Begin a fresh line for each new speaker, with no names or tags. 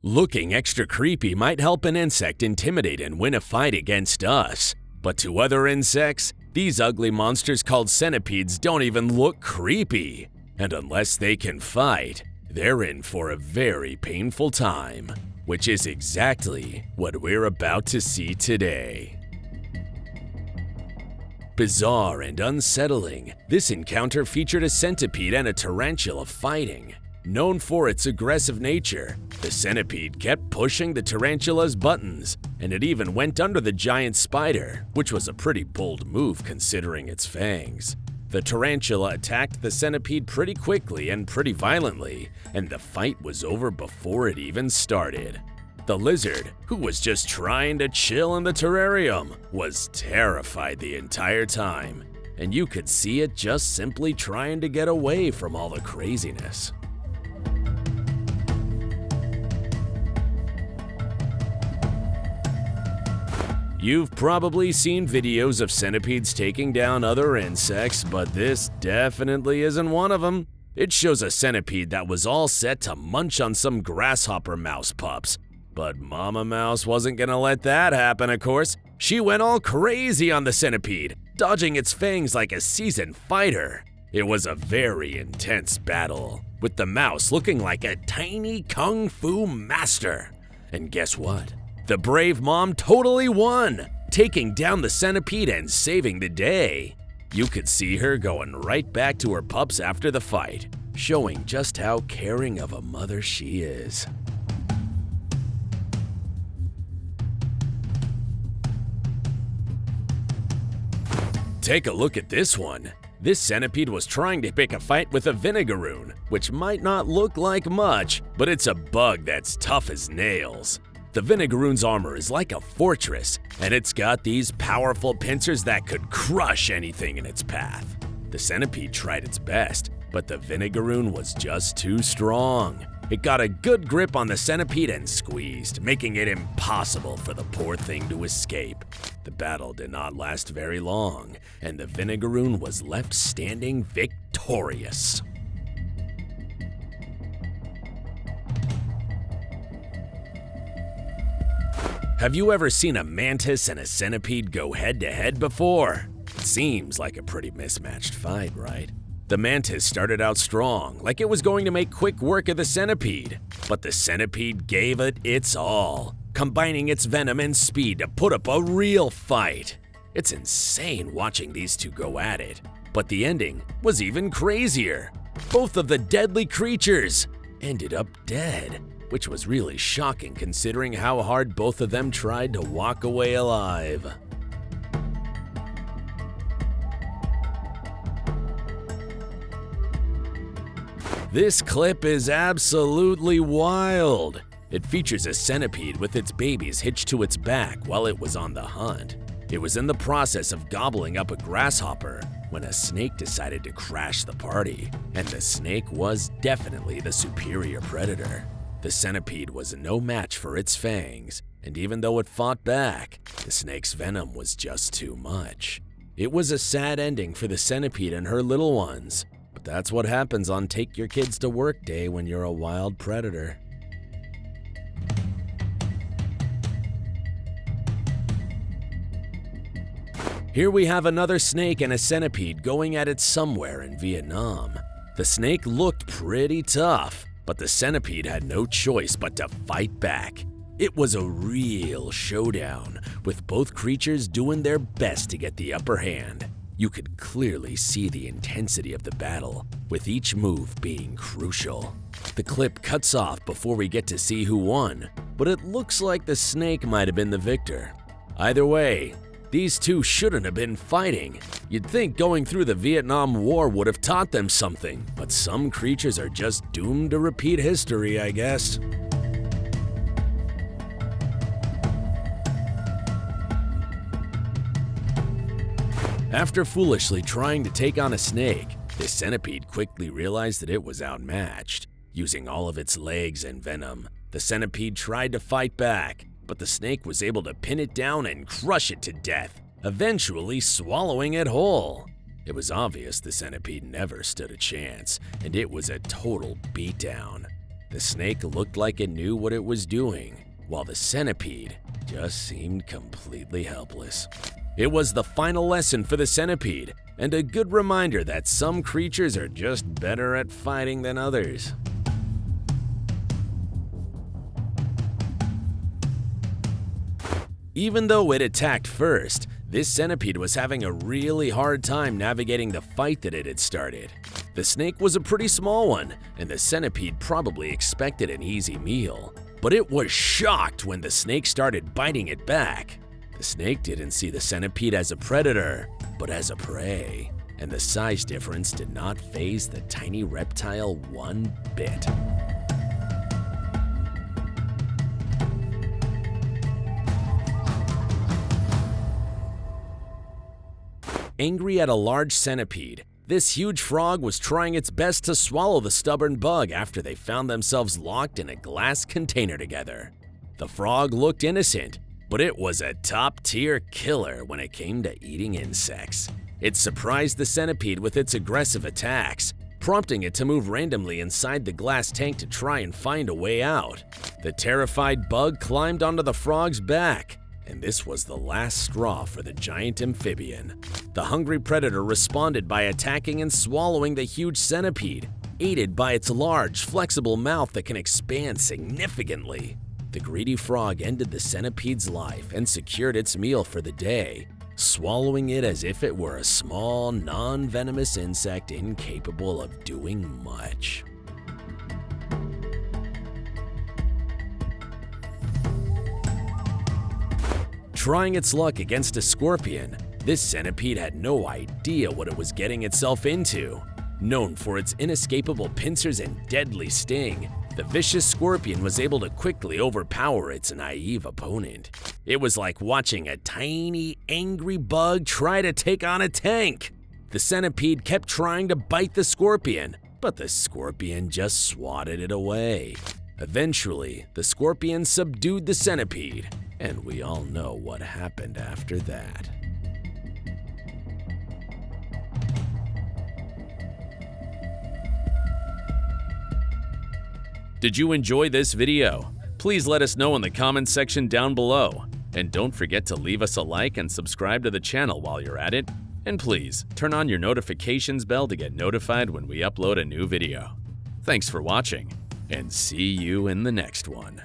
Looking extra creepy might help an insect intimidate and win a fight against us. But to other insects, these ugly monsters called centipedes don't even look creepy. And unless they can fight, they're in for a very painful time, which is exactly what we're about to see today. Bizarre and unsettling, this encounter featured a centipede and a tarantula fighting. Known for its aggressive nature, the centipede kept pushing the tarantula's buttons, and it even went under the giant spider, which was a pretty bold move considering its fangs. The tarantula attacked the centipede pretty quickly and pretty violently, and the fight was over before it even started. The lizard, who was just trying to chill in the terrarium, was terrified the entire time, and you could see it just simply trying to get away from all the craziness. You've probably seen videos of centipedes taking down other insects, but this definitely isn't one of them. It shows a centipede that was all set to munch on some grasshopper mouse pups. But Mama Mouse wasn't gonna let that happen, of course. She went all crazy on the centipede, dodging its fangs like a seasoned fighter. It was a very intense battle, with the mouse looking like a tiny kung fu master. And guess what? The brave mom totally won, taking down the centipede and saving the day. You could see her going right back to her pups after the fight, showing just how caring of a mother she is. Take a look at this one. This centipede was trying to pick a fight with a vinegaroon, which might not look like much, but it's a bug that's tough as nails. The vinegaroon's armor is like a fortress, and it's got these powerful pincers that could crush anything in its path. The centipede tried its best, but the vinegaroon was just too strong. It got a good grip on the centipede and squeezed, making it impossible for the poor thing to escape. The battle did not last very long, and the vinegaroon was left standing victorious. Have you ever seen a mantis and a centipede go head-to-head before? It seems like a pretty mismatched fight, right? The mantis started out strong, like it was going to make quick work of the centipede. But the centipede gave it its all, combining its venom and speed to put up a real fight. It's insane watching these two go at it. But the ending was even crazier. Both of the deadly creatures ended up dead, which was really shocking considering how hard both of them tried to walk away alive. This clip is absolutely wild. It features a centipede with its babies hitched to its back while it was on the hunt. It was in the process of gobbling up a grasshopper when a snake decided to crash the party, and the snake was definitely the superior predator. The centipede was no match for its fangs, and even though it fought back, the snake's venom was just too much. It was a sad ending for the centipede and her little ones, but that's what happens on Take Your Kids to Work Day when you're a wild predator. Here we have another snake and a centipede going at it somewhere in Vietnam. The snake looked pretty tough, but the centipede had no choice but to fight back. It was a real showdown, with both creatures doing their best to get the upper hand. You could clearly see the intensity of the battle, with each move being crucial. The clip cuts off before we get to see who won, but it looks like the snake might have been the victor. Either way, these two shouldn't have been fighting. You'd think going through the Vietnam War would have taught them something, but some creatures are just doomed to repeat history, I guess. After foolishly trying to take on a snake, the centipede quickly realized that it was outmatched. Using all of its legs and venom, the centipede tried to fight back, but the snake was able to pin it down and crush it to death, eventually swallowing it whole. It was obvious the centipede never stood a chance, and it was a total beatdown. The snake looked like it knew what it was doing, while the centipede just seemed completely helpless. It was the final lesson for the centipede, and a good reminder that some creatures are just better at fighting than others. Even though it attacked first, this centipede was having a really hard time navigating the fight that it had started. The snake was a pretty small one, and the centipede probably expected an easy meal. But it was shocked when the snake started biting it back. The snake didn't see the centipede as a predator, but as a prey, and the size difference did not faze the tiny reptile one bit. Angry at a large centipede, this huge frog was trying its best to swallow the stubborn bug after they found themselves locked in a glass container together. The frog looked innocent, but it was a top-tier killer when it came to eating insects. It surprised the centipede with its aggressive attacks, prompting it to move randomly inside the glass tank to try and find a way out. The terrified bug climbed onto the frog's back, and this was the last straw for the giant amphibian. The hungry predator responded by attacking and swallowing the huge centipede, aided by its large, flexible mouth that can expand significantly. The greedy frog ended the centipede's life and secured its meal for the day, swallowing it as if it were a small, non-venomous insect incapable of doing much. Trying its luck against a scorpion, this centipede had no idea what it was getting itself into. Known for its inescapable pincers and deadly sting, the vicious scorpion was able to quickly overpower its naive opponent. It was like watching a tiny, angry bug try to take on a tank. The centipede kept trying to bite the scorpion, but the scorpion just swatted it away. Eventually, the scorpion subdued the centipede, and we all know what happened after that. Did you enjoy this video? Please let us know in the comments section down below. And don't forget to leave us a like and subscribe to the channel while you're at it. And please, turn on your notifications bell to get notified when we upload a new video. Thanks for watching, and see you in the next one.